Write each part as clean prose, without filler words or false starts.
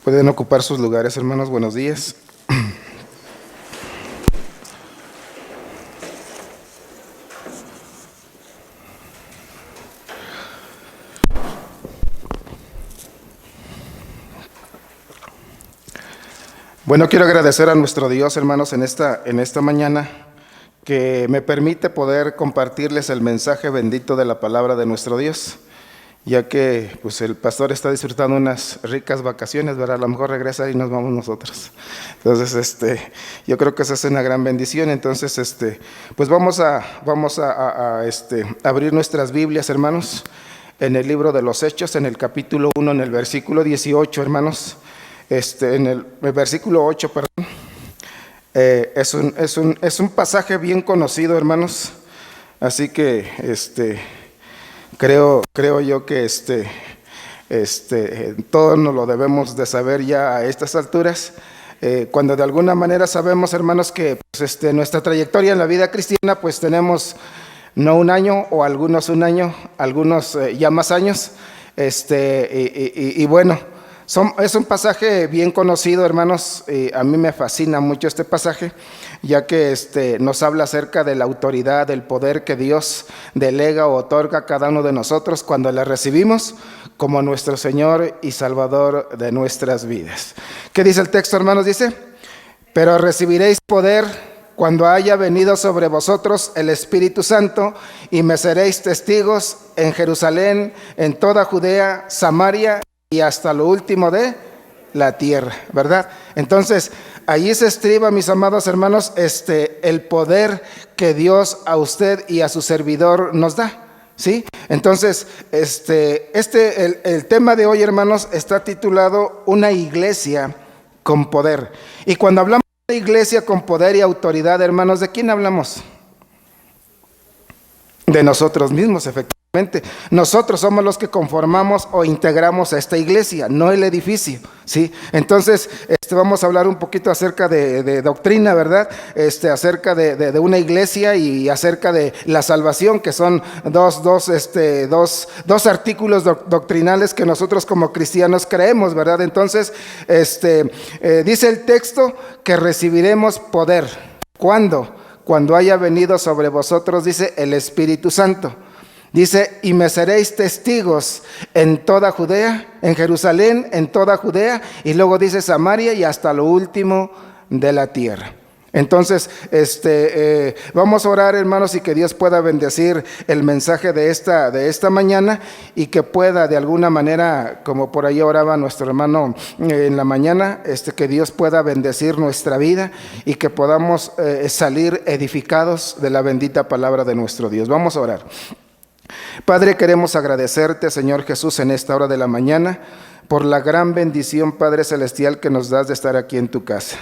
Pueden ocupar sus lugares, hermanos. Buenos días. Bueno, quiero agradecer a nuestro Dios, hermanos, en esta mañana, que me permite poder compartirles el mensaje bendito de la palabra de nuestro Dios, ya que pues el pastor está disfrutando unas ricas vacaciones, ¿verdad? A lo mejor regresa y nos vamos nosotros. Entonces, yo creo que esa es una gran bendición. Entonces, pues vamos a abrir nuestras Biblias, hermanos, en el libro de los Hechos, en el capítulo 1, en el versículo 18, hermanos. En el versículo 8, perdón. Es un pasaje bien conocido, hermanos. Así que, creo yo que todos nos lo debemos de saber ya a estas alturas, cuando de alguna manera sabemos, hermanos, que pues, nuestra trayectoria en la vida cristiana, pues tenemos no un año, o algunos un año, algunos ya más años, y bueno, es un pasaje bien conocido, hermanos. A mí me fascina mucho este pasaje, ya que nos habla acerca de la autoridad, del poder que Dios delega o otorga a cada uno de nosotros cuando le recibimos como nuestro Señor y Salvador de nuestras vidas. ¿Qué dice el texto, hermanos? Dice: pero recibiréis poder cuando haya venido sobre vosotros el Espíritu Santo, y me seréis testigos en Jerusalén, en toda Judea, Samaria y hasta lo último de la tierra, ¿verdad? Entonces, allí se estriba, mis amados hermanos, el poder que Dios a usted y a su servidor nos da, ¿sí? Entonces, el tema de hoy, hermanos, está titulado Una iglesia con poder. Y cuando hablamos de iglesia con poder y autoridad, hermanos, ¿de quién hablamos? De nosotros mismos, efectivamente. Nosotros somos los que conformamos o integramos a esta iglesia, no el edificio, ¿sí? Entonces, vamos a hablar un poquito acerca de doctrina, ¿verdad? Acerca de una iglesia y acerca de la salvación, que son dos artículos doctrinales que nosotros como cristianos creemos, ¿verdad? Entonces, dice el texto que recibiremos poder. ¿Cuándo? Cuando haya venido sobre vosotros, dice, el Espíritu Santo. Dice: y me seréis testigos en toda Judea, en Jerusalén, en toda Judea, y luego dice Samaria y hasta lo último de la tierra. Entonces, vamos a orar, hermanos, y que Dios pueda bendecir el mensaje de esta mañana, y que pueda de alguna manera, como por ahí oraba nuestro hermano en la mañana, que Dios pueda bendecir nuestra vida y que podamos salir edificados de la bendita palabra de nuestro Dios. Vamos a orar. Padre, queremos agradecerte, Señor Jesús, en esta hora de la mañana, por la gran bendición, Padre Celestial, que nos das de estar aquí en tu casa.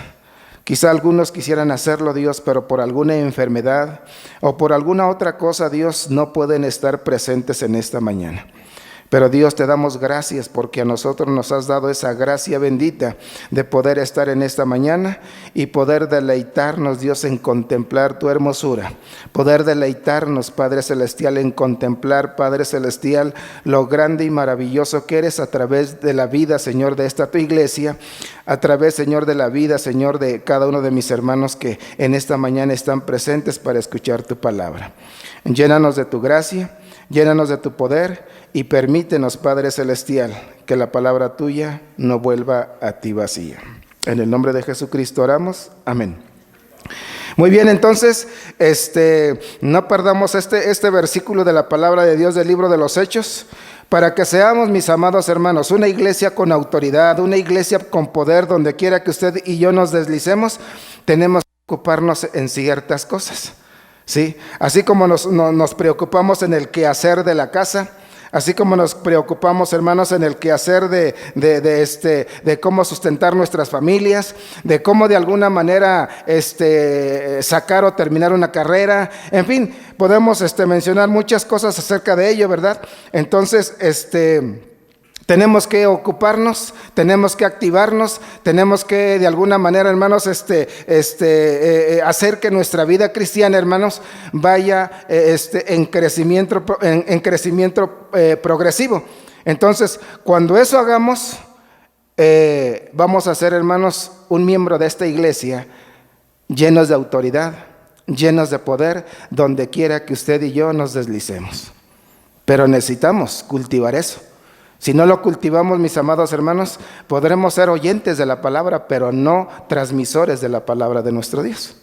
Quizá algunos quisieran hacerlo, Dios, pero por alguna enfermedad o por alguna otra cosa, Dios, no pueden estar presentes en esta mañana. Pero Dios, te damos gracias porque a nosotros nos has dado esa gracia bendita de poder estar en esta mañana y poder deleitarnos, Dios, en contemplar tu hermosura. Poder deleitarnos, Padre Celestial, en contemplar, Padre Celestial, lo grande y maravilloso que eres a través de la vida, Señor, de esta tu iglesia, a través, Señor, de la vida, Señor, de cada uno de mis hermanos que en esta mañana están presentes para escuchar tu palabra. Llénanos de tu gracia, llénanos de tu poder y permítenos, Padre Celestial, que la palabra tuya no vuelva a ti vacía. En el nombre de Jesucristo oramos. Amén. Muy bien, entonces, no perdamos este versículo de la palabra de Dios del libro de los Hechos, para que seamos, mis amados hermanos, una iglesia con autoridad, una iglesia con poder. Donde quiera que usted y yo nos deslicemos, tenemos que ocuparnos en ciertas cosas, ¿sí? Así como nos preocupamos en el quehacer de la casa, así como nos preocupamos, hermanos, en el quehacer de cómo sustentar nuestras familias, de cómo de alguna manera sacar o terminar una carrera, en fin, podemos mencionar muchas cosas acerca de ello, ¿verdad? Entonces, tenemos que ocuparnos, tenemos que activarnos, tenemos que de alguna manera, hermanos, hacer que nuestra vida cristiana, hermanos, vaya en crecimiento progresivo. Entonces, cuando eso hagamos, vamos a ser, hermanos, un miembro de esta iglesia llenos de autoridad, llenos de poder, donde quiera que usted y yo nos deslicemos. Pero necesitamos cultivar eso. Si no lo cultivamos, mis amados hermanos, podremos ser oyentes de la palabra, pero no transmisores de la palabra de nuestro Dios.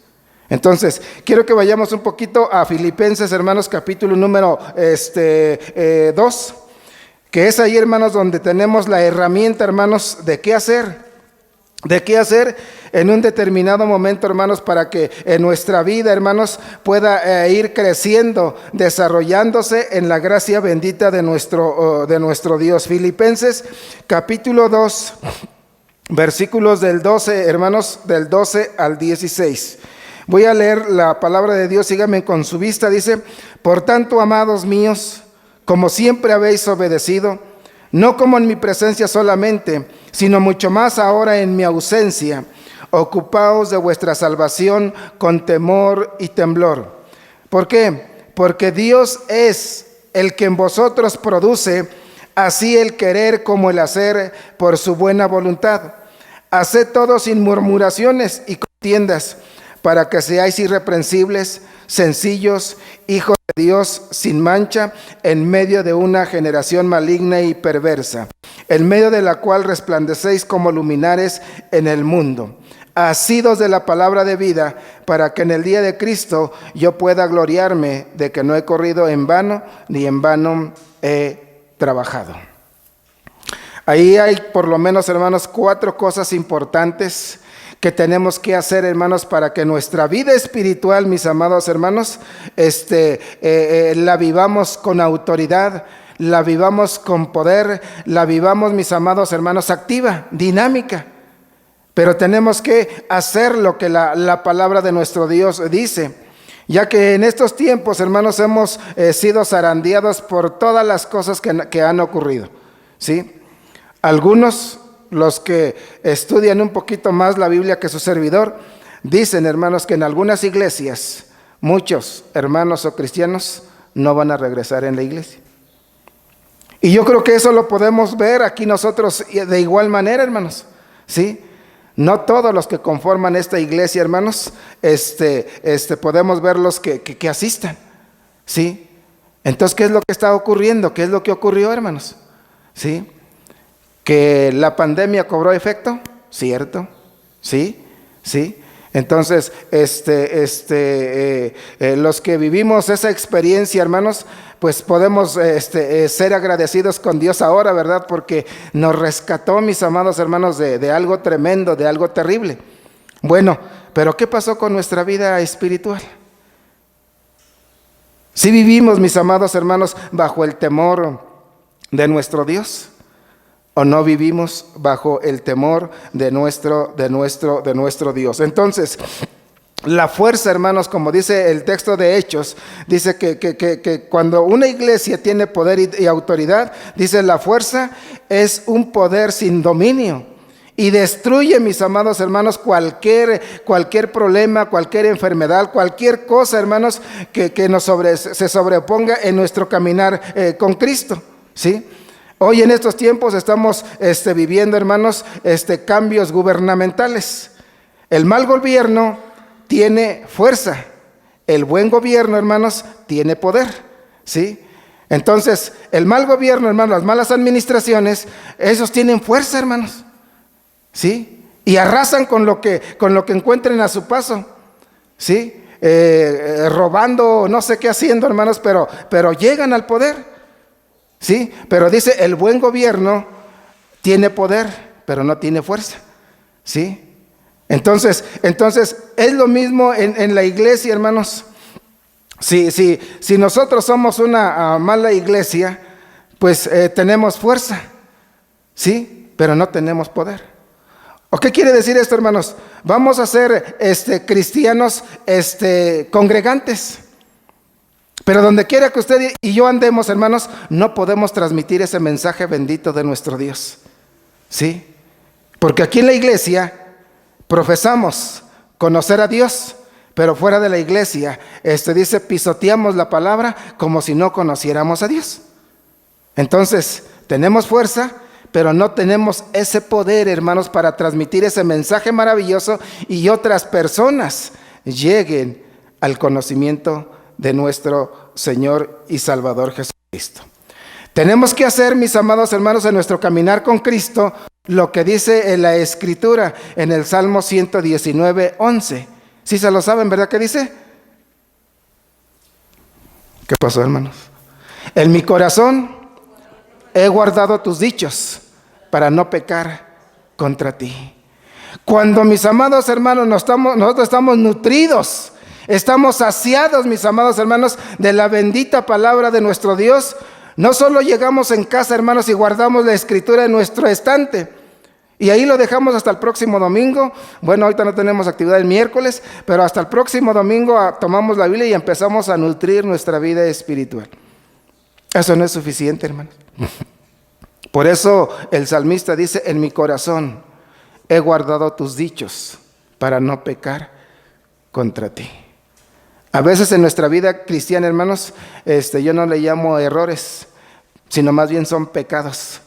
Entonces, quiero que vayamos un poquito a Filipenses, hermanos, capítulo número 2, que es ahí, hermanos, donde tenemos la herramienta, hermanos, de qué hacer en un determinado momento, hermanos, para que en nuestra vida, hermanos, pueda ir creciendo, desarrollándose en la gracia bendita de nuestro Dios. Filipenses capítulo 2, versículos del 12, hermanos, del 12 al 16. Voy a leer la palabra de Dios, síganme con su vista. Dice: por tanto, amados míos, como siempre habéis obedecido, no como en mi presencia solamente, sino mucho más ahora en mi ausencia, ocupaos de vuestra salvación con temor y temblor. ¿Por qué? Porque Dios es el que en vosotros produce así el querer como el hacer por su buena voluntad. Haced todo sin murmuraciones y contiendas, para que seáis irreprensibles, sencillos, hijos de Dios sin mancha, en medio de una generación maligna y perversa, en medio de la cual resplandecéis como luminares en el mundo, asidos de la palabra de vida, para que en el día de Cristo yo pueda gloriarme de que no he corrido en vano, ni en vano he trabajado. Ahí hay por lo menos, hermanos, 4 cosas importantes que tenemos que hacer, hermanos, para que nuestra vida espiritual, mis amados hermanos, la vivamos con autoridad, la vivamos con poder, la vivamos, mis amados hermanos, activa, dinámica. Pero tenemos que hacer lo que la palabra de nuestro Dios dice, ya que en estos tiempos, hermanos, hemos sido zarandeados por todas las cosas que han ocurrido, ¿sí? Algunos, los que estudian un poquito más la Biblia que su servidor, dicen, hermanos, que en algunas iglesias muchos hermanos o cristianos no van a regresar en la iglesia. Y yo creo que eso lo podemos ver aquí nosotros de igual manera, hermanos, ¿sí? No todos los que conforman esta iglesia, hermanos, podemos verlos que asistan, ¿sí? Entonces, ¿qué es lo que está ocurriendo? ¿Qué es lo que ocurrió, hermanos? ¿Sí? ¿Que la pandemia cobró efecto? ¿Cierto? ¿Sí? ¿Sí? Entonces, los que vivimos esa experiencia, hermanos, pues podemos ser agradecidos con Dios ahora, ¿verdad? Porque nos rescató, mis amados hermanos, de algo tremendo, de algo terrible. Bueno, pero ¿qué pasó con nuestra vida espiritual? ¿Sí vivimos, mis amados hermanos, bajo el temor de nuestro Dios? ¿O no vivimos bajo el temor de nuestro Dios? Entonces, la fuerza, hermanos, como dice el texto de Hechos, dice que cuando una iglesia tiene poder y autoridad, dice, la fuerza es un poder sin dominio y destruye, mis amados hermanos, cualquier problema, cualquier enfermedad, cualquier cosa, hermanos, que se sobreponga en nuestro caminar con Cristo, ¿sí? Hoy en estos tiempos estamos viviendo, hermanos, cambios gubernamentales. El mal gobierno tiene fuerza. El buen gobierno, hermanos, tiene poder, ¿sí? Entonces, el mal gobierno, hermanos, las malas administraciones, esos tienen fuerza, hermanos, ¿sí? Y arrasan con lo que encuentren a su paso, ¿sí? Robando, no sé qué haciendo, hermanos, pero llegan al poder. Sí, pero dice, el buen gobierno tiene poder, pero no tiene fuerza, ¿sí? Entonces es lo mismo en la iglesia, hermanos. Si nosotros somos una mala iglesia, pues tenemos fuerza, ¿sí? Pero no tenemos poder. ¿O qué quiere decir esto, hermanos? Vamos a ser cristianos congregantes. Pero donde quiera que usted y yo andemos, hermanos, no podemos transmitir ese mensaje bendito de nuestro Dios, ¿sí? Porque aquí en la iglesia profesamos conocer a Dios, pero fuera de la iglesia, dice, pisoteamos la palabra como si no conociéramos a Dios. Entonces, tenemos fuerza, pero no tenemos ese poder, hermanos, para transmitir ese mensaje maravilloso y otras personas lleguen al conocimiento de nuestro Señor y Salvador Jesucristo. Tenemos que hacer, mis amados hermanos, en nuestro caminar con Cristo, lo que dice en la Escritura, en el Salmo 119:11. ¿Sí se lo saben, verdad que dice? ¿Qué pasó, hermanos? En mi corazón he guardado tus dichos para no pecar contra ti. Cuando, mis amados hermanos, nosotros estamos nutridos, estamos saciados, mis amados hermanos, de la bendita palabra de nuestro Dios, no solo llegamos en casa, hermanos, y guardamos la Escritura en nuestro estante, y ahí lo dejamos hasta el próximo domingo. Bueno, ahorita no tenemos actividad el miércoles, pero hasta el próximo domingo tomamos la Biblia y empezamos a nutrir nuestra vida espiritual. Eso no es suficiente, hermanos. Por eso el salmista dice, en mi corazón he guardado tus dichos para no pecar contra ti. A veces en nuestra vida cristiana, hermanos, yo no le llamo errores, sino más bien son pecados.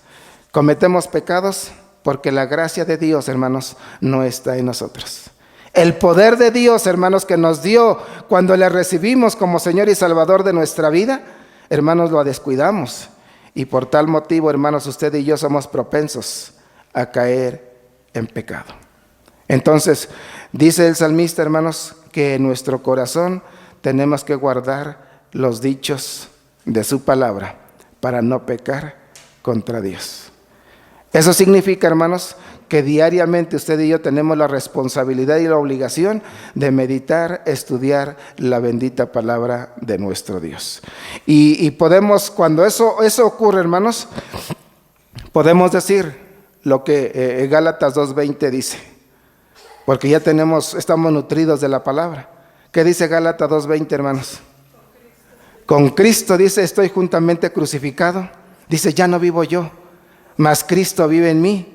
Cometemos pecados porque la gracia de Dios, hermanos, no está en nosotros. El poder de Dios, hermanos, que nos dio cuando le recibimos como Señor y Salvador de nuestra vida, hermanos, lo descuidamos. Y por tal motivo, hermanos, usted y yo somos propensos a caer en pecado. Entonces, dice el salmista, hermanos, que en nuestro corazón tenemos que guardar los dichos de su palabra para no pecar contra Dios. Eso significa, hermanos, que diariamente usted y yo tenemos la responsabilidad y la obligación de meditar, estudiar la bendita palabra de nuestro Dios. Y podemos, cuando eso ocurre, hermanos, podemos decir lo que Gálatas 2:20 dice, porque ya estamos nutridos de la palabra. ¿Qué dice Gálatas 2:20, hermanos? Con Cristo, dice, estoy juntamente crucificado. Dice, ya no vivo yo, mas Cristo vive en mí.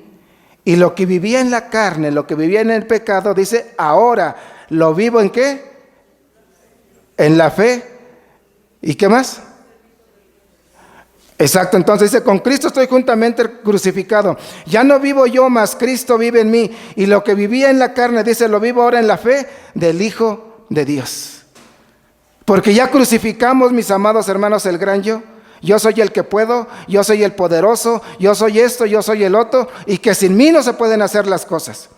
Y lo que vivía en la carne, lo que vivía en el pecado, dice, ahora lo vivo ¿en qué? En la fe. ¿Y qué más? Exacto, entonces dice, con Cristo estoy juntamente crucificado. Ya no vivo yo, mas Cristo vive en mí. Y lo que vivía en la carne, dice, lo vivo ahora en la fe del Hijo de Dios. Porque ya crucificamos, mis amados hermanos, el gran yo. Yo soy el que puedo, yo soy el poderoso, yo soy esto, yo soy el otro, y que sin mí no se pueden hacer las cosas.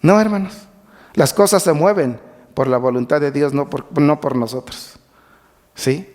No, hermanos, las cosas se mueven por la voluntad de Dios, no por nosotros. ¿Sí?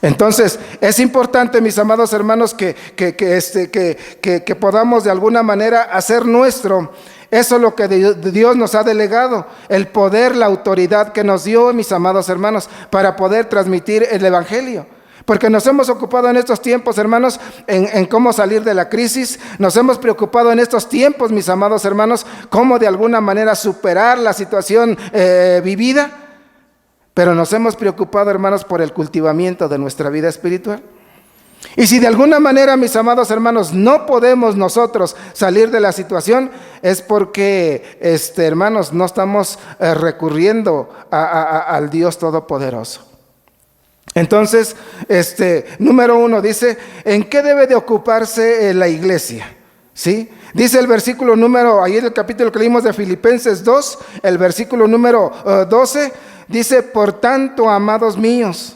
Entonces, es importante, mis amados hermanos, que podamos de alguna manera hacer nuestro eso es lo que Dios nos ha delegado, el poder, la autoridad que nos dio, mis amados hermanos, para poder transmitir el Evangelio. Porque nos hemos ocupado en estos tiempos, hermanos, en cómo salir de la crisis. Nos hemos preocupado en estos tiempos, mis amados hermanos, cómo de alguna manera superar la situación vivida. Pero nos hemos preocupado, hermanos, por el cultivamiento de nuestra vida espiritual. Y si de alguna manera, mis amados hermanos, no podemos nosotros salir de la situación, es porque, hermanos, no estamos recurriendo al Dios Todopoderoso. Entonces, número 1 dice, ¿en qué debe de ocuparse la iglesia? ¿Sí? Dice el versículo número, ahí en el capítulo que leímos de Filipenses 2, el versículo número 12, dice, por tanto, amados míos,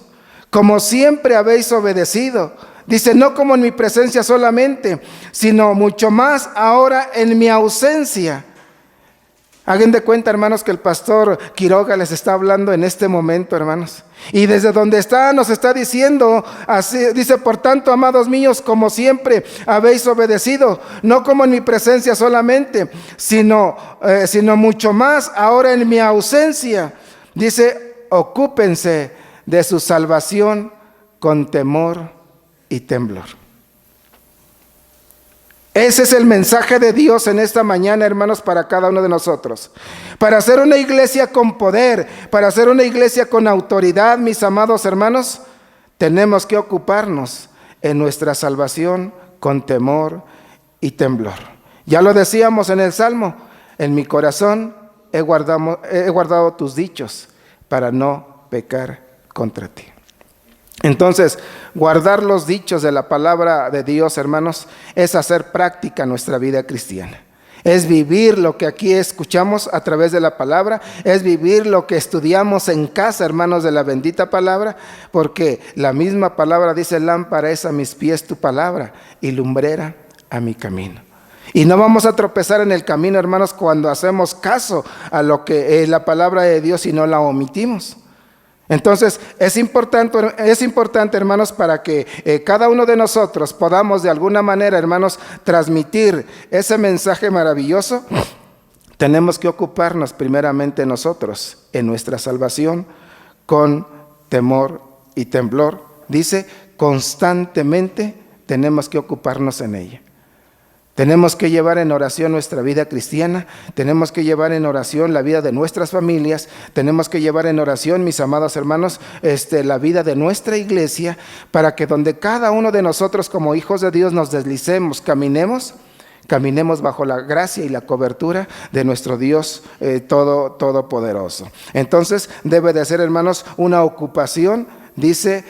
como siempre habéis obedecido, dice, no como en mi presencia solamente, sino mucho más ahora en mi ausencia. Hagan de cuenta, hermanos, que el pastor Quiroga les está hablando en este momento, hermanos. Y desde donde está, nos está diciendo, así, dice, por tanto, amados míos, como siempre habéis obedecido, no como en mi presencia solamente, sino mucho más ahora en mi ausencia. Dice, ocúpense de su salvación con temor y temblor. Ese es el mensaje de Dios en esta mañana, hermanos, para cada uno de nosotros. Para hacer una iglesia con poder, para hacer una iglesia con autoridad, mis amados hermanos, tenemos que ocuparnos en nuestra salvación con temor y temblor. Ya lo decíamos en el Salmo, en mi corazón he guardado tus dichos para no pecar contra ti. Entonces, guardar los dichos de la palabra de Dios, hermanos, es hacer práctica nuestra vida cristiana. Es vivir lo que aquí escuchamos a través de la palabra, es vivir lo que estudiamos en casa, hermanos, de la bendita palabra, porque la misma palabra dice: lámpara es a mis pies tu palabra y lumbrera a mi camino. Y no vamos a tropezar en el camino, hermanos, cuando hacemos caso a lo que es la palabra de Dios y no la omitimos. Entonces, es importante, hermanos, para que cada uno de nosotros podamos de alguna manera, hermanos, transmitir ese mensaje maravilloso. Tenemos que ocuparnos primeramente nosotros en nuestra salvación con temor y temblor. Dice, constantemente tenemos que ocuparnos en ella. Tenemos que llevar en oración nuestra vida cristiana, tenemos que llevar en oración la vida de nuestras familias, tenemos que llevar en oración, mis amados hermanos, la vida de nuestra iglesia, para que donde cada uno de nosotros como hijos de Dios nos deslicemos, caminemos bajo la gracia y la cobertura de nuestro Dios todopoderoso. Entonces debe de ser, hermanos, una ocupación, dice,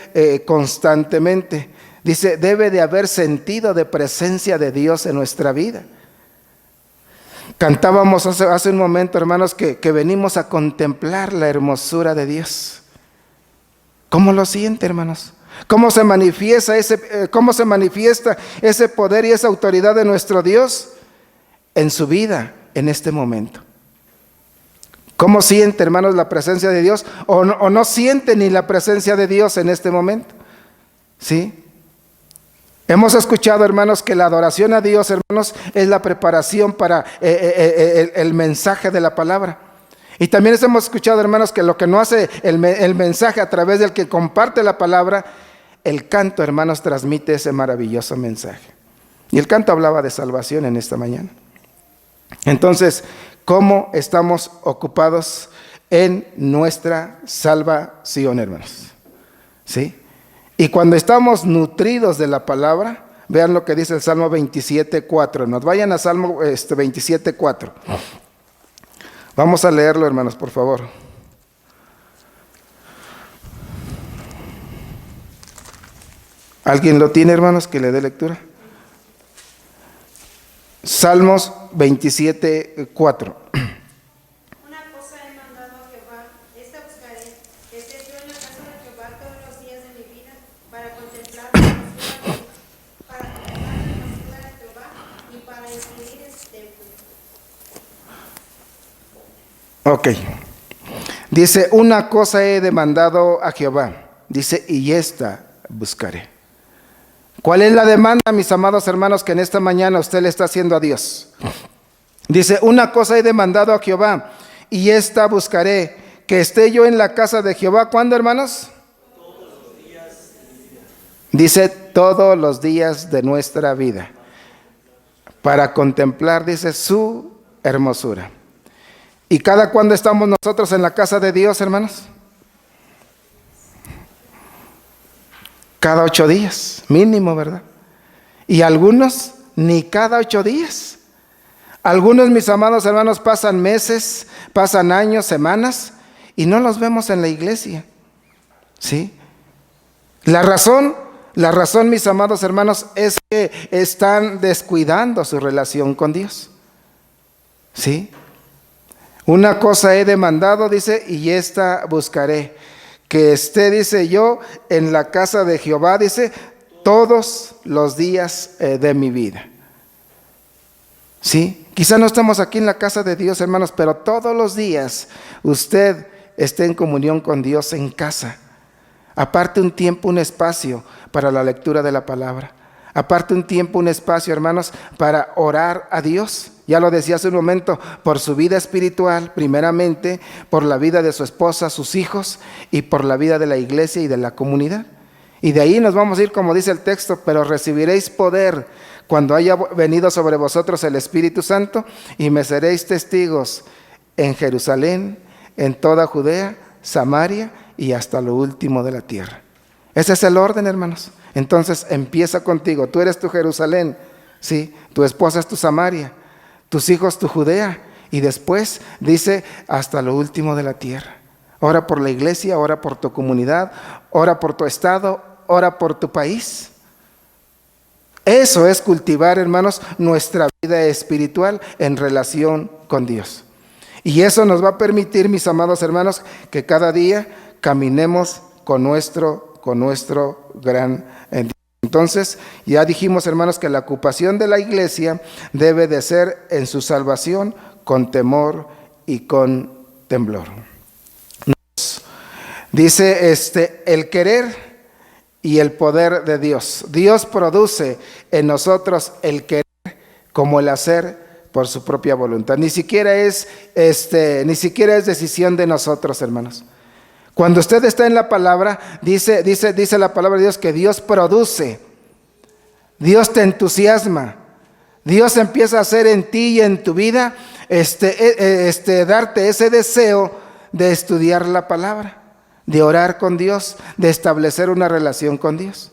constantemente. Dice, debe de haber sentido de presencia de Dios en nuestra vida. Cantábamos hace un momento, hermanos, que venimos a contemplar la hermosura de Dios. ¿Cómo lo siente, hermanos? ¿Cómo se manifiesta ese poder y esa autoridad de nuestro Dios en su vida en este momento? ¿Cómo siente, hermanos, la presencia de Dios? ¿O no siente ni la presencia de Dios en este momento? ¿Sí? Hemos escuchado, hermanos, que la adoración a Dios, hermanos, es la preparación para el mensaje de la palabra. Y también hemos escuchado, hermanos, que lo que no hace el mensaje a través del que comparte la palabra, el canto, hermanos, transmite ese maravilloso mensaje. Y el canto hablaba de salvación en esta mañana. Entonces, ¿cómo estamos ocupados en nuestra salvación, hermanos? ¿Sí? Y cuando estamos nutridos de la palabra, vean lo que dice el Salmo 27:4. Nos vayan a Salmo 27:4. Vamos a leerlo, hermanos, por favor. ¿Alguien lo tiene, hermanos, que le dé lectura? Salmos 27:4. Ok, dice, una cosa he demandado a Jehová, dice, y esta buscaré. ¿Cuál es la demanda, mis amados hermanos, que en esta mañana usted le está haciendo a Dios? Dice, una cosa he demandado a Jehová, y esta buscaré, que esté yo en la casa de Jehová. ¿Cuándo, hermanos? Todos los días de mi vida. Dice, todos los días de nuestra vida, para contemplar, dice, su hermosura. ¿Y cada cuándo estamos nosotros en la casa de Dios, hermanos? Cada 8 días, mínimo, ¿verdad? Y algunos ni cada 8 días. Algunos, mis amados hermanos, pasan meses, pasan años, semanas, y no los vemos en la iglesia. ¿Sí? La razón, mis amados hermanos, es que están descuidando su relación con Dios. ¿Sí? Una cosa he demandado, dice, y esta buscaré, que esté, dice yo, en la casa de Jehová, dice, todos los días de mi vida. ¿Sí? Quizá no estamos aquí en la casa de Dios, hermanos, pero todos los días usted esté en comunión con Dios en casa. Aparte un tiempo, un espacio para la lectura de la palabra. Aparte un tiempo, un espacio, hermanos, para orar a Dios. Ya lo decía hace un momento, por su vida espiritual, primeramente, por la vida de su esposa, sus hijos, y por la vida de la iglesia y de la comunidad. Y de ahí nos vamos a ir, como dice el texto, pero recibiréis poder cuando haya venido sobre vosotros el Espíritu Santo, y me seréis testigos en Jerusalén, en toda Judea, Samaria y hasta lo último de la tierra. Ese es el orden, hermanos. Entonces empieza contigo. Tú eres tu Jerusalén, ¿sí? Tu esposa es tu Samaria, tus hijos tu Judea, y después dice hasta lo último de la tierra. Ora por la iglesia, ora por tu comunidad, ora por tu estado, ora por tu país. Eso es cultivar, hermanos, nuestra vida espiritual en relación con Dios. Y eso nos va a permitir, mis amados hermanos, que cada día caminemos con nuestro gran Dios. Entonces, ya dijimos, hermanos, que la ocupación de la iglesia debe de ser en su salvación con temor y con temblor. Dice el querer y el poder de Dios. Dios produce en nosotros el querer como el hacer por su propia voluntad. Ni siquiera es decisión de nosotros, hermanos. Cuando usted está en la palabra, dice la palabra de Dios que Dios produce. Dios te entusiasma. Dios empieza a hacer en ti y en tu vida, darte ese deseo de estudiar la palabra, de orar con Dios, de establecer una relación con Dios.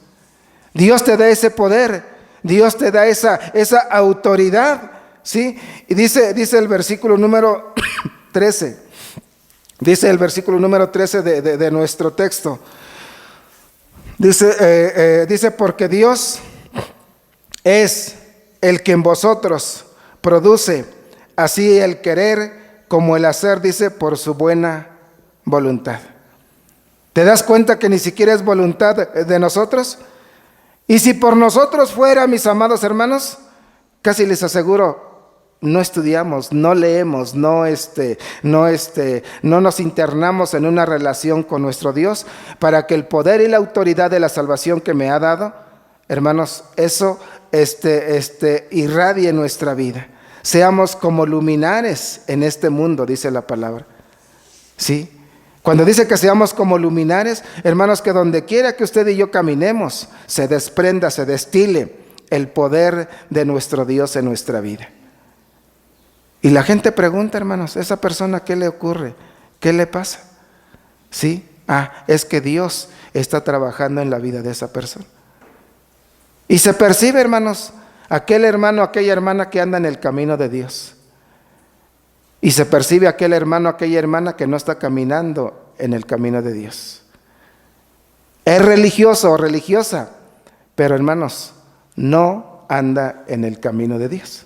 Dios te da ese poder, Dios te da esa autoridad, ¿sí? Y dice el versículo número 13, dice el versículo número 13 de nuestro texto. Dice, porque Dios es el que en vosotros produce así el querer como el hacer, dice, por su buena voluntad. ¿Te das cuenta que ni siquiera es voluntad de nosotros? Y si por nosotros fuera, mis amados hermanos, casi les aseguro, no estudiamos, no leemos, no nos internamos en una relación con nuestro Dios para que el poder y la autoridad de la salvación que me ha dado, hermanos, eso irradie nuestra vida. Seamos como luminares en este mundo, dice la palabra. ¿Sí? Cuando dice que seamos como luminares, hermanos, que donde quiera que usted y yo caminemos, se desprenda, se destile el poder de nuestro Dios en nuestra vida. Y la gente pregunta, hermanos, ¿esa persona qué le ocurre? ¿Qué le pasa? ¿Sí? Es que Dios está trabajando en la vida de esa persona. Y se percibe, hermanos, aquel hermano, aquella hermana que anda en el camino de Dios. Y se percibe aquel hermano, aquella hermana que no está caminando en el camino de Dios. Es religioso o religiosa, pero hermanos, no anda en el camino de Dios.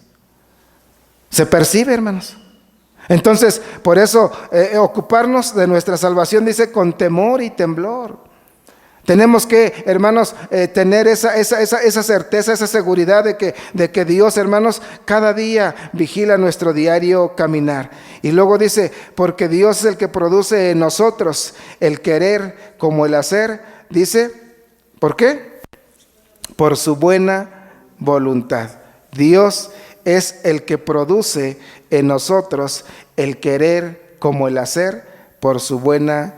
Se percibe, hermanos. Entonces, por eso, ocuparnos de nuestra salvación, dice, con temor y temblor. Tenemos que, hermanos, tener esa certeza, esa seguridad de que Dios, hermanos, cada día vigila nuestro diario caminar. Y luego dice, porque Dios es el que produce en nosotros el querer como el hacer. Dice, ¿por qué? Por su buena voluntad. Dios es el que produce en nosotros el querer como el hacer por su buena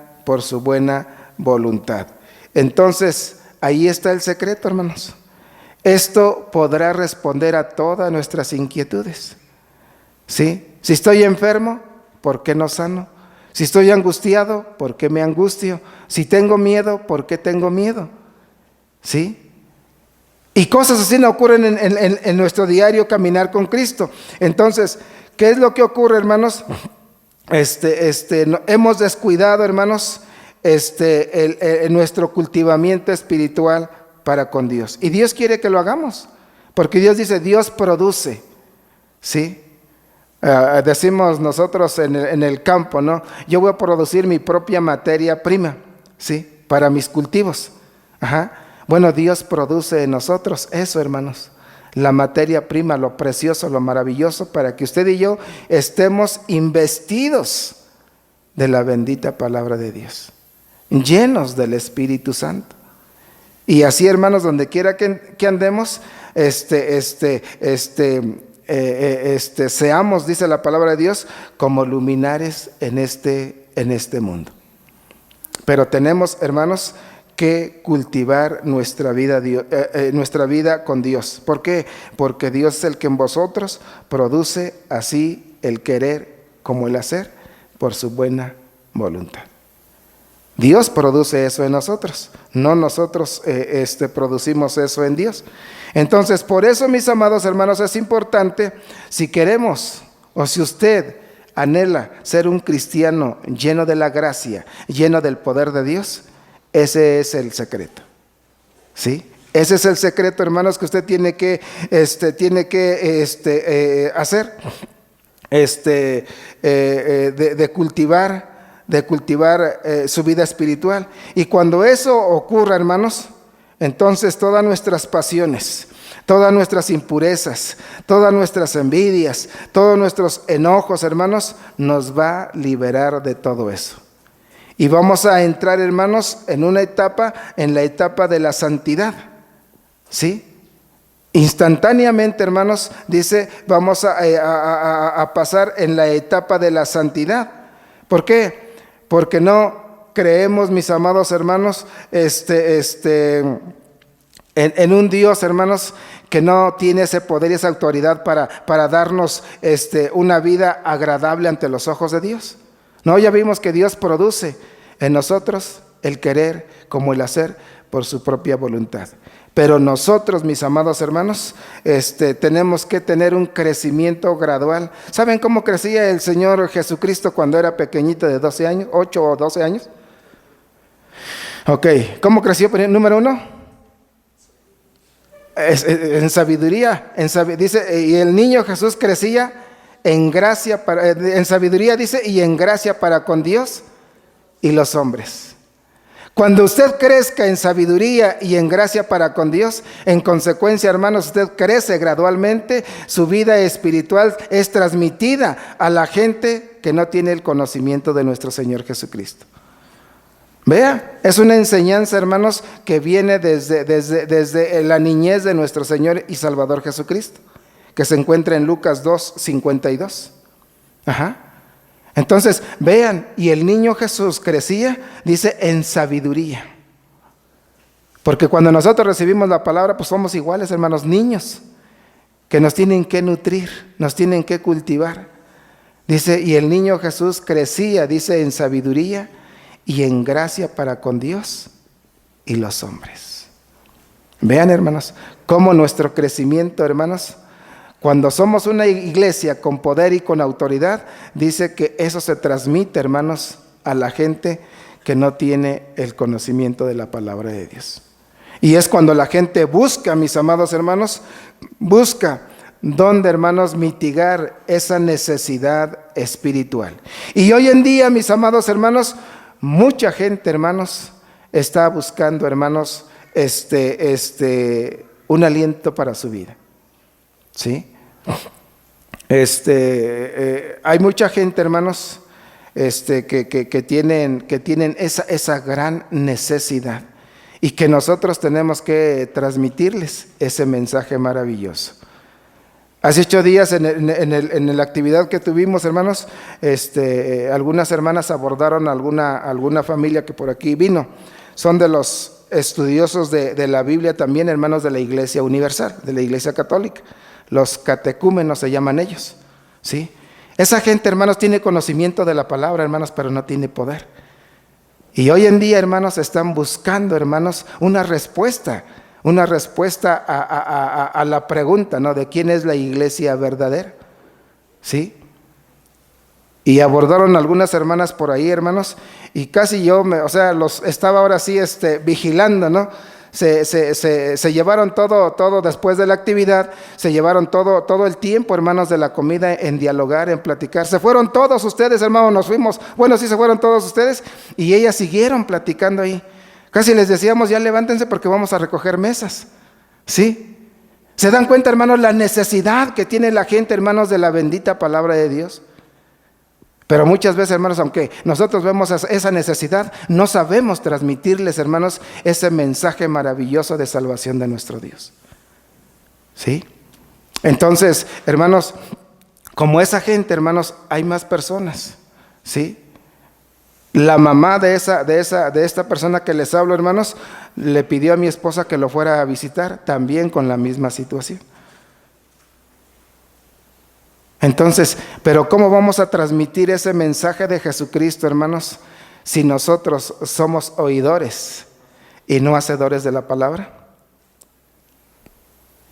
voluntad. Entonces, ahí está el secreto, hermanos. Esto podrá responder a todas nuestras inquietudes. ¿Sí? Si estoy enfermo, ¿por qué no sano? Si estoy angustiado, ¿por qué me angustio? Si tengo miedo, ¿por qué tengo miedo? ¿Sí? Y cosas así no ocurren en nuestro diario caminar con Cristo. Entonces, ¿qué es lo que ocurre, hermanos? Hemos descuidado, hermanos, nuestro cultivamiento espiritual para con Dios. Y Dios quiere que lo hagamos, porque Dios dice, Dios produce, ¿sí? Decimos nosotros en el campo, ¿no? Yo voy a producir mi propia materia prima, ¿sí? Para mis cultivos. Bueno, Dios produce en nosotros eso, hermanos. La materia prima, lo precioso, lo maravilloso, para que usted y yo estemos investidos de la bendita palabra de Dios, llenos del Espíritu Santo. Y así, hermanos, donde quiera que andemos, seamos, dice la palabra de Dios, como luminares en este mundo. Pero tenemos, hermanos, que cultivar nuestra vida con Dios. ¿Por qué? Porque Dios es el que en vosotros produce así el querer como el hacer por su buena voluntad. Dios produce eso en nosotros, no nosotros producimos eso en Dios. Entonces, por eso, mis amados hermanos, es importante, si queremos o si usted anhela ser un cristiano lleno de la gracia, lleno del poder de Dios, ese es el secreto. ¿Sí? Ese es el secreto, hermanos, que usted tiene que hacer, de cultivar su vida espiritual. Y cuando eso ocurra, hermanos, entonces todas nuestras pasiones, todas nuestras impurezas, todas nuestras envidias, todos nuestros enojos, hermanos, nos va a liberar de todo eso. Y vamos a entrar, hermanos, en una etapa, en la etapa de la santidad. ¿Sí? Instantáneamente, hermanos, dice, vamos a pasar en la etapa de la santidad. ¿Por qué? Porque no creemos, mis amados hermanos, en un Dios, hermanos, que no tiene ese poder y esa autoridad para darnos una vida agradable ante los ojos de Dios. No, ya vimos que Dios produce en nosotros el querer como el hacer por su propia voluntad. Pero nosotros, mis amados hermanos, tenemos que tener un crecimiento gradual. ¿Saben cómo crecía el Señor Jesucristo cuando era pequeñito de 12 años, 8 o 12 años? Ok, ¿cómo creció? Número 1, en sabiduría. Dice, y el niño Jesús crecía en gracia, en sabiduría, dice, y en gracia para con Dios y los hombres. Cuando usted crezca en sabiduría y en gracia para con Dios, en consecuencia, hermanos, usted crece gradualmente, su vida espiritual es transmitida a la gente que no tiene el conocimiento de nuestro Señor Jesucristo. Vea, es una enseñanza, hermanos, que viene desde la niñez de nuestro Señor y Salvador Jesucristo, que se encuentra en Lucas 2:52. Entonces, vean, y el niño Jesús crecía, dice, en sabiduría. Porque cuando nosotros recibimos la palabra, pues somos iguales, hermanos, niños, que nos tienen que nutrir, nos tienen que cultivar. Dice, y el niño Jesús crecía, dice, en sabiduría y en gracia para con Dios y los hombres. Vean, hermanos, cómo nuestro crecimiento, hermanos, cuando somos una iglesia con poder y con autoridad, dice que eso se transmite, hermanos, a la gente que no tiene el conocimiento de la palabra de Dios. Y es cuando la gente busca, mis amados hermanos, busca dónde, hermanos, mitigar esa necesidad espiritual. Y hoy en día, mis amados hermanos, mucha gente, hermanos, está buscando, hermanos, un aliento para su vida. ¿Sí? Hay mucha gente, hermanos, que tienen esa gran necesidad y que nosotros tenemos que transmitirles ese mensaje maravilloso. Hace 8 días en la actividad que tuvimos, hermanos, algunas hermanas abordaron alguna familia que por aquí vino. Son de los estudiosos de la Biblia también, hermanos, de la Iglesia Universal, de la Iglesia Católica. Los catecúmenos se llaman ellos, ¿sí? Esa gente, hermanos, tiene conocimiento de la palabra, hermanos, pero no tiene poder. Y hoy en día, hermanos, están buscando, hermanos, una respuesta a la pregunta, ¿no? De quién es la iglesia verdadera, ¿sí? Y abordaron algunas hermanas por ahí, hermanos, y casi yo, los estaba ahora sí vigilando, ¿no? Se llevaron todo después de la actividad, se llevaron todo el tiempo, hermanos, de la comida en dialogar, en platicar. Se fueron todos ustedes, hermanos, nos fuimos. Bueno, sí, se fueron todos ustedes y ellas siguieron platicando ahí. Casi les decíamos, ya levántense porque vamos a recoger mesas. ¿Sí? ¿Se dan cuenta, hermanos, la necesidad que tiene la gente, hermanos, de la bendita palabra de Dios? Pero muchas veces, hermanos, aunque nosotros vemos esa necesidad, no sabemos transmitirles, hermanos, ese mensaje maravilloso de salvación de nuestro Dios. ¿Sí? Entonces, hermanos, como esa gente, hermanos, hay más personas. ¿Sí? La mamá de esta persona que les hablo, hermanos, le pidió a mi esposa que lo fuera a visitar, también con la misma situación. Entonces, pero ¿cómo vamos a transmitir ese mensaje de Jesucristo, hermanos, si nosotros somos oidores y no hacedores de la palabra?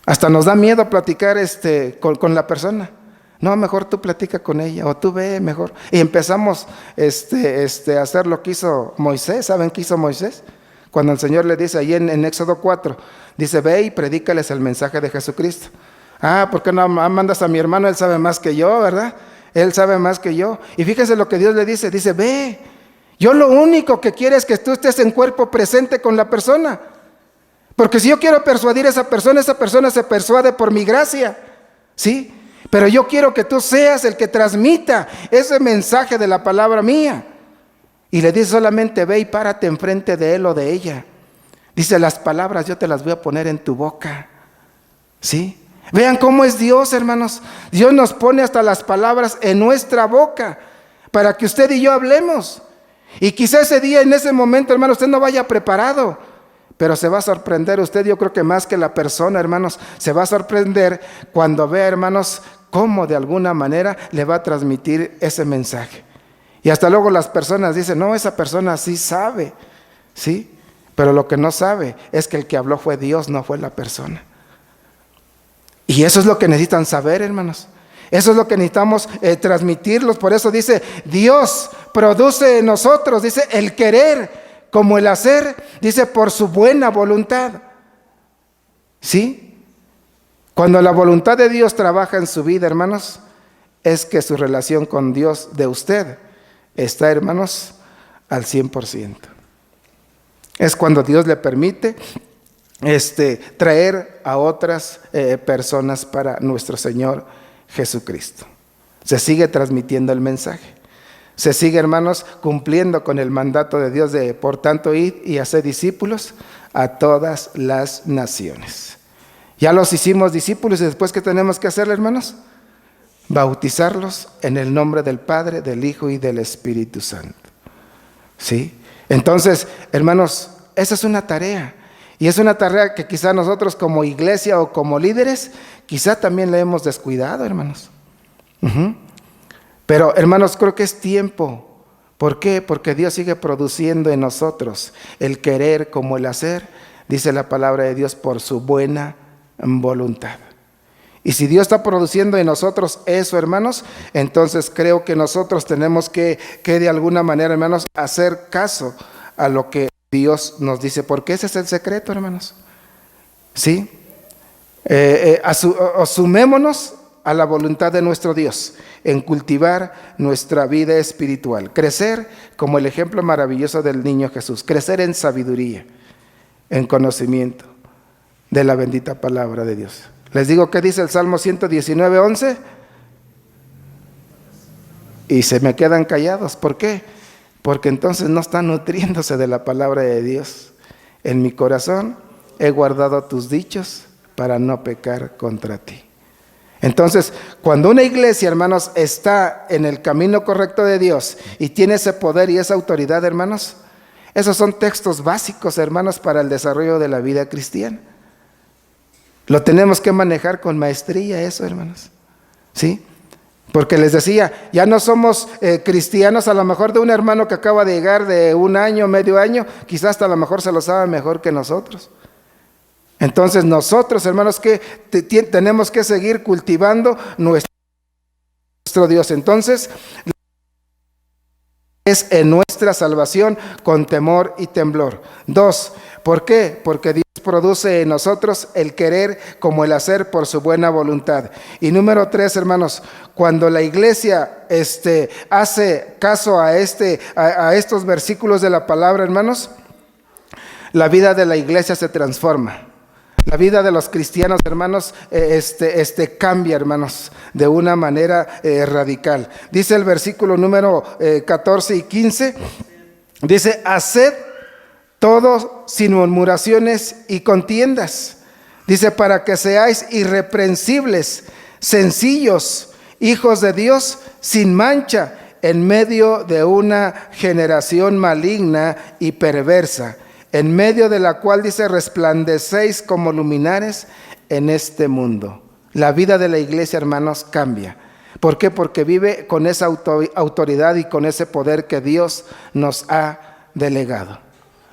Hasta nos da miedo platicar con la persona. No, mejor tú platica con ella, o tú ve mejor. Y empezamos a hacer lo que hizo Moisés. ¿Saben qué hizo Moisés? Cuando el Señor le dice ahí en Éxodo 4, dice, ve y predícales el mensaje de Jesucristo. Ah, ¿por qué no mandas a mi hermano? Él sabe más que yo, ¿verdad? Él sabe más que yo. Y fíjense lo que Dios le dice, ve. Yo lo único que quiero es que tú estés en cuerpo presente con la persona. Porque si yo quiero persuadir a esa persona se persuade por mi gracia, ¿sí? Pero yo quiero que tú seas el que transmita ese mensaje de la palabra mía. Y le dice solamente, ve y párate enfrente de él o de ella. Dice, las palabras yo te las voy a poner en tu boca, ¿sí? Vean cómo es Dios, hermanos. Dios nos pone hasta las palabras en nuestra boca para que usted y yo hablemos. Y quizá ese día, en ese momento, hermano, usted no vaya preparado, pero se va a sorprender usted, yo creo que más que la persona, hermanos, se va a sorprender cuando vea, hermanos, cómo de alguna manera le va a transmitir ese mensaje. Y hasta luego las personas dicen, no, esa persona sí sabe, ¿sí? Pero lo que no sabe es que el que habló fue Dios, no fue la persona. Y eso es lo que necesitan saber, hermanos. Eso es lo que necesitamos transmitirlos. Por eso dice, Dios produce en nosotros, dice, el querer como el hacer, dice, por su buena voluntad. ¿Sí? Cuando la voluntad de Dios trabaja en su vida, hermanos, es que su relación con Dios de usted está, hermanos, al 100%. Es cuando Dios le permite traer a otras personas para nuestro Señor Jesucristo. Se sigue transmitiendo el mensaje. Se sigue, hermanos, cumpliendo con el mandato de Dios de, por tanto, id y haced discípulos a todas las naciones. Ya los hicimos discípulos y después, ¿qué tenemos que hacer, hermanos? Bautizarlos en el nombre del Padre, del Hijo y del Espíritu Santo. ¿Sí? Entonces, hermanos, esa es una tarea. Y es una tarea que quizá nosotros como iglesia o como líderes, quizá también le hemos descuidado, hermanos. Pero, hermanos, creo que es tiempo. ¿Por qué? Porque Dios sigue produciendo en nosotros el querer como el hacer, dice la palabra de Dios, por su buena voluntad. Y si Dios está produciendo en nosotros eso, hermanos, entonces creo que nosotros tenemos que de alguna manera, hermanos, hacer caso a lo que Dios nos dice, porque ese es el secreto, hermanos. ¿Sí? Asumémonos a la voluntad de nuestro Dios en cultivar nuestra vida espiritual, crecer como el ejemplo maravilloso del niño Jesús, crecer en sabiduría, en conocimiento de la bendita palabra de Dios. Les digo qué dice el Salmo 119:11 y se me quedan callados. ¿Por qué? Porque entonces no están nutriéndose de la palabra de Dios. En mi corazón he guardado tus dichos para no pecar contra ti. Entonces, cuando una iglesia, hermanos, está en el camino correcto de Dios y tiene ese poder y esa autoridad, hermanos, esos son textos básicos, hermanos, para el desarrollo de la vida cristiana. Lo tenemos que manejar con maestría eso, hermanos. ¿Sí? Porque les decía, ya no somos cristianos a lo mejor de un hermano que acaba de llegar de un año, medio año, quizás hasta a lo mejor se lo sabe mejor que nosotros. Entonces nosotros, hermanos, que tenemos que seguir cultivando nuestro Dios. Entonces, es en nuestra salvación con temor y temblor. 2, ¿por qué? Porque Dios produce en nosotros el querer como el hacer por su buena voluntad. Y número 3, hermanos, cuando la iglesia hace caso a estos versículos de la palabra, hermanos, la vida de la iglesia se transforma. La vida de los cristianos, hermanos, cambia, hermanos, de una manera radical. Dice el versículo número 14 y 15, dice, haced todo sin murmuraciones y contiendas. Dice, para que seáis irreprensibles, sencillos, hijos de Dios, sin mancha, en medio de una generación maligna y perversa, en medio de la cual, dice, resplandecéis como luminares en este mundo. La vida de la iglesia, hermanos, cambia. ¿Por qué? Porque vive con esa autoridad y con ese poder que Dios nos ha delegado.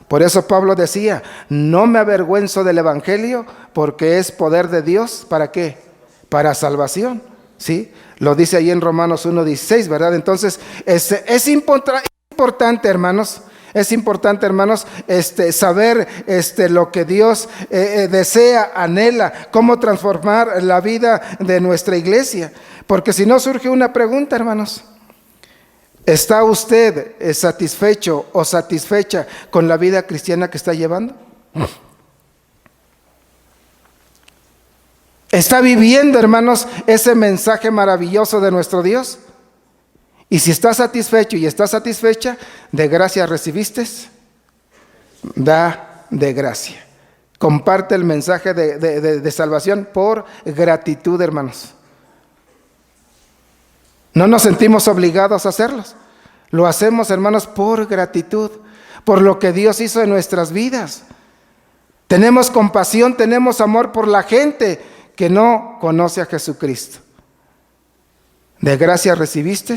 Por eso Pablo decía, no me avergüenzo del evangelio, porque es poder de Dios, ¿para qué? Para salvación. ¿sí? Lo dice ahí en Romanos 1:16, ¿verdad? Entonces, es importante, hermanos, saber lo que Dios desea, anhela, cómo transformar la vida de nuestra iglesia. Porque si no, surge una pregunta, hermanos. ¿Está usted satisfecho o satisfecha con la vida cristiana que está llevando? ¿Está viviendo, hermanos, ese mensaje maravilloso de nuestro Dios? Y si está satisfecho y está satisfecha, ¿de gracia recibiste? Da de gracia. Comparte el mensaje de salvación por gratitud, hermanos. No nos sentimos obligados a hacerlos. Lo hacemos, hermanos, por gratitud, por lo que Dios hizo en nuestras vidas. Tenemos compasión, tenemos amor por la gente que no conoce a Jesucristo. ¿De gracia recibiste?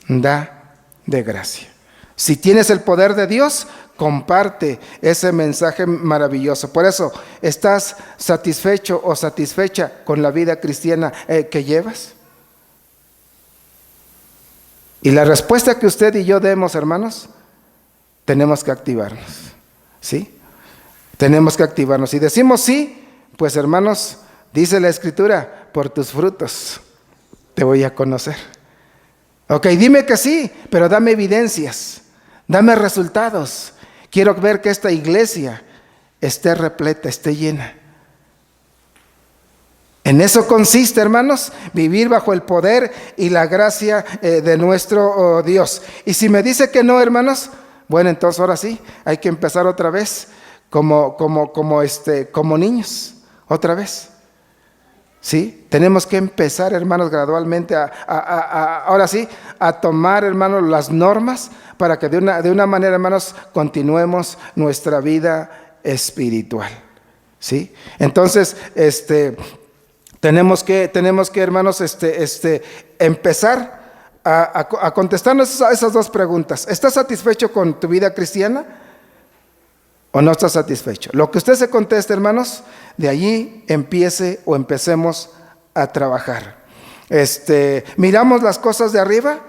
Da de gracia. Si tienes el poder de Dios, comparte ese mensaje maravilloso. Por eso, ¿estás satisfecho o satisfecha con la vida cristiana que llevas? Y la respuesta que usted y yo demos, hermanos, tenemos que activarnos, ¿sí? Tenemos que activarnos. Si decimos sí, pues hermanos, dice la Escritura, por tus frutos te voy a conocer. Ok, dime que sí, pero dame evidencias, dame resultados. Quiero ver que esta iglesia esté repleta, esté llena. En eso consiste, hermanos, vivir bajo el poder y la gracia de nuestro Dios. Y si me dice que no, hermanos, bueno, entonces ahora sí, hay que empezar otra vez como niños, otra vez. ¿Sí? Tenemos que empezar, hermanos, gradualmente ahora sí, a tomar, hermanos, las normas para que de una manera, hermanos, continuemos nuestra vida espiritual. ¿Sí? Entonces, tenemos que, hermanos, empezar a contestarnos esas dos preguntas. ¿Estás satisfecho con tu vida cristiana o no estás satisfecho? Lo que usted se conteste, hermanos, de allí empecemos a trabajar. ¿Miramos las cosas de arriba?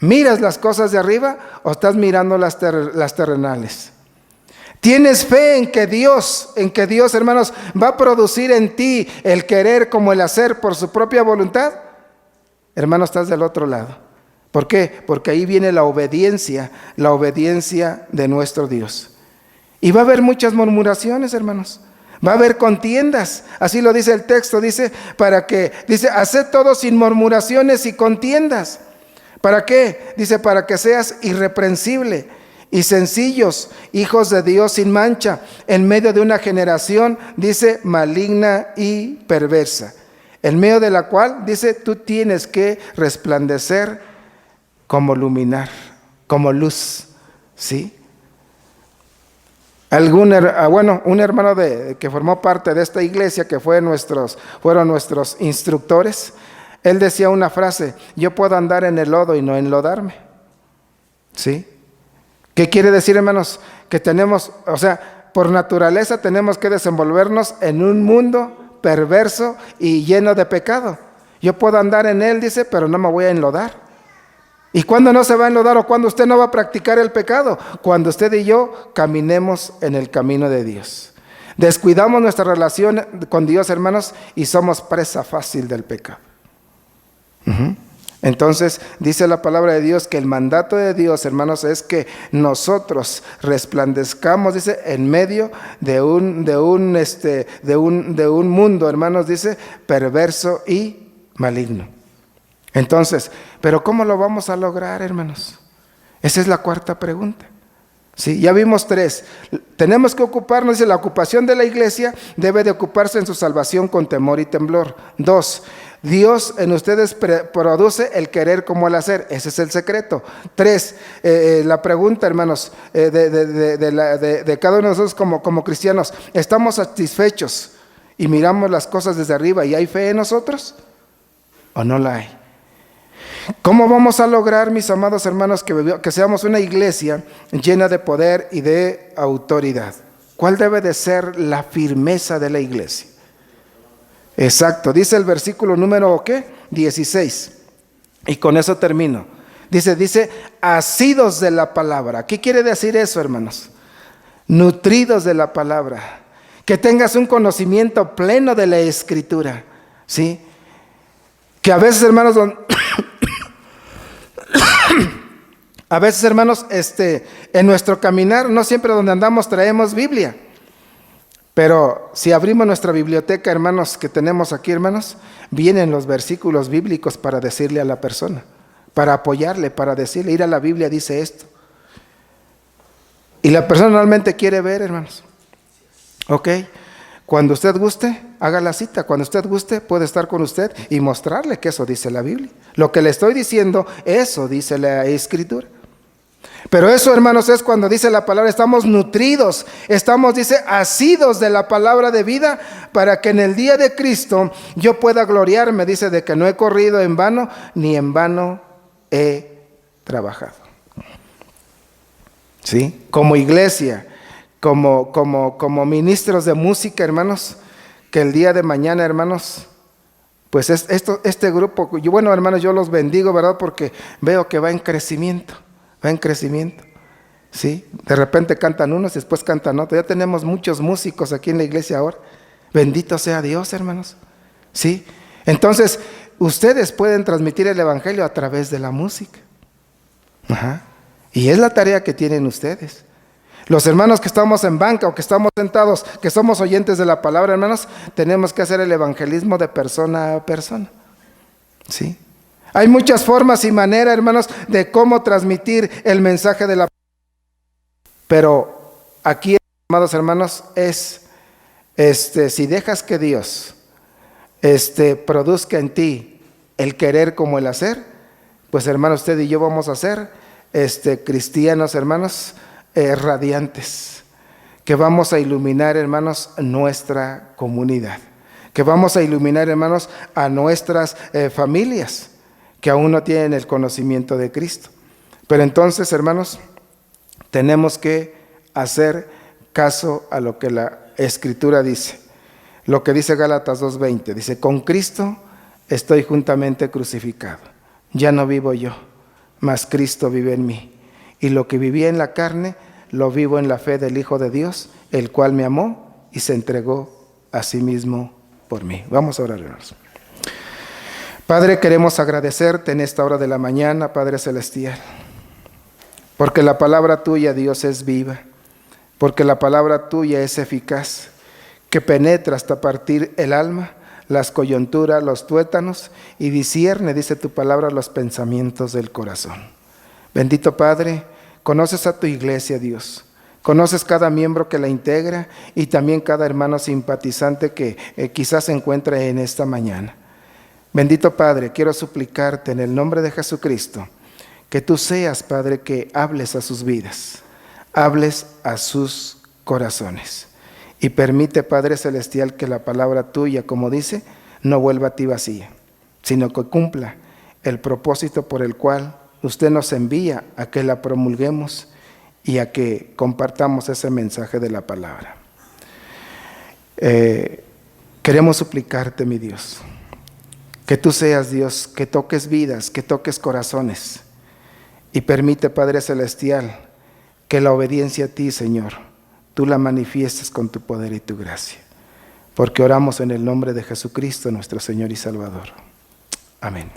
¿Miras las cosas de arriba o estás mirando las terrenales? ¿Tienes fe en que Dios, hermanos, va a producir en ti el querer como el hacer por su propia voluntad? Hermano, estás del otro lado. ¿Por qué? Porque ahí viene la obediencia de nuestro Dios. Y va a haber muchas murmuraciones, hermanos. Va a haber contiendas. Así lo dice el texto, dice, haced todo sin murmuraciones y contiendas. ¿Para qué? Dice, para que seas irreprensible y sencillos, hijos de Dios sin mancha, en medio de una generación, dice, maligna y perversa, en medio de la cual, dice, tú tienes que resplandecer como luminar, como luz, ¿sí? Un hermano que formó parte de esta iglesia, que fueron nuestros instructores, él decía una frase: yo puedo andar en el lodo y no enlodarme, ¿sí? ¿Qué quiere decir, hermanos? Que por naturaleza tenemos que desenvolvernos en un mundo perverso y lleno de pecado. Yo puedo andar en él, dice, pero no me voy a enlodar. ¿Y cuándo no se va a enlodar o cuándo usted no va a practicar el pecado? Cuando usted y yo caminemos en el camino de Dios. Descuidamos nuestra relación con Dios, hermanos, y somos presa fácil del pecado. Entonces, dice la palabra de Dios que el mandato de Dios, hermanos, es que nosotros resplandezcamos, dice, en medio de un mundo, hermanos, dice, perverso y maligno. Entonces, ¿pero cómo lo vamos a lograr, hermanos? Esa es la cuarta pregunta. Sí, ya vimos 3. Tenemos que ocuparnos, dice, la ocupación de la iglesia debe de ocuparse en su salvación con temor y temblor. 2, Dios en ustedes produce el querer como el hacer. Ese es el secreto. 3, la pregunta, hermanos, de cada uno de nosotros como cristianos: ¿estamos satisfechos y miramos las cosas desde arriba y hay fe en nosotros o no la hay? ¿Cómo vamos a lograr, mis amados hermanos, que seamos una iglesia llena de poder y de autoridad? ¿Cuál debe de ser la firmeza de la iglesia? Exacto, dice el versículo número, ¿qué? 16. Y con eso termino. Dice, asidos de la palabra. ¿Qué quiere decir eso, hermanos? Nutridos de la palabra. Que tengas un conocimiento pleno de la Escritura, ¿sí? Que a veces, hermanos, a veces, hermanos, en nuestro caminar, no siempre donde andamos traemos Biblia. Pero si abrimos nuestra biblioteca, hermanos, que tenemos aquí, hermanos, vienen los versículos bíblicos para decirle a la persona, para apoyarle, para decirle, ir a la Biblia dice esto. Y la persona normalmente quiere ver, hermanos. Ok, cuando usted guste, haga la cita. Cuando usted guste, puede estar con usted y mostrarle que eso dice la Biblia. Lo que le estoy diciendo, eso dice la Escritura. Pero eso, hermanos, es cuando dice la palabra, estamos nutridos, estamos, dice, asidos de la palabra de vida, para que en el día de Cristo yo pueda gloriarme, dice, de que no he corrido en vano, ni en vano he trabajado. ¿Sí? Como iglesia, como ministros de música, hermanos, que el día de mañana, hermanos, pues este grupo, bueno, hermanos, yo los bendigo, ¿verdad? Porque veo que va en crecimiento. Va en crecimiento, ¿sí? De repente cantan unos y después cantan otros. Ya tenemos muchos músicos aquí en la iglesia ahora. Bendito sea Dios, hermanos, ¿sí? Entonces, ustedes pueden transmitir el evangelio a través de la música. Ajá. Y es la tarea que tienen ustedes. Los hermanos que estamos en banca o que estamos sentados, que somos oyentes de la palabra, hermanos, tenemos que hacer el evangelismo de persona a persona, ¿sí? Hay muchas formas y maneras, hermanos, de cómo transmitir el mensaje de la palabra. Pero aquí, amados hermanos, es, si dejas que Dios, produzca en ti el querer como el hacer, pues, hermanos, usted y yo vamos a ser, cristianos, hermanos, radiantes, que vamos a iluminar, hermanos, nuestra comunidad, que vamos a iluminar, hermanos, a nuestras familias, que aún no tienen el conocimiento de Cristo. Pero entonces, hermanos, tenemos que hacer caso a lo que la Escritura dice. Lo que dice Gálatas 2:20, dice, con Cristo estoy juntamente crucificado. Ya no vivo yo, mas Cristo vive en mí. Y lo que vivía en la carne, lo vivo en la fe del Hijo de Dios, el cual me amó y se entregó a sí mismo por mí. Vamos a orar, hermanos. Padre, queremos agradecerte en esta hora de la mañana, Padre Celestial, porque la palabra tuya, Dios, es viva, porque la palabra tuya es eficaz, que penetra hasta partir el alma, las coyunturas, los tuétanos, y discierne, dice tu palabra, los pensamientos del corazón. Bendito Padre, conoces a tu iglesia, Dios. Conoces cada miembro que la integra y también cada hermano simpatizante que quizás se encuentre en esta mañana. Bendito Padre, quiero suplicarte en el nombre de Jesucristo, que tú seas, Padre, que hables a sus vidas, hables a sus corazones. Y permite, Padre Celestial, que la palabra tuya, como dice, no vuelva a ti vacía, sino que cumpla el propósito por el cual usted nos envía a que la promulguemos y a que compartamos ese mensaje de la palabra. Queremos suplicarte, mi Dios, que tú seas, Dios, que toques vidas, que toques corazones, y permite, Padre Celestial, que la obediencia a ti, Señor, tú la manifiestes con tu poder y tu gracia. Porque oramos en el nombre de Jesucristo, nuestro Señor y Salvador. Amén.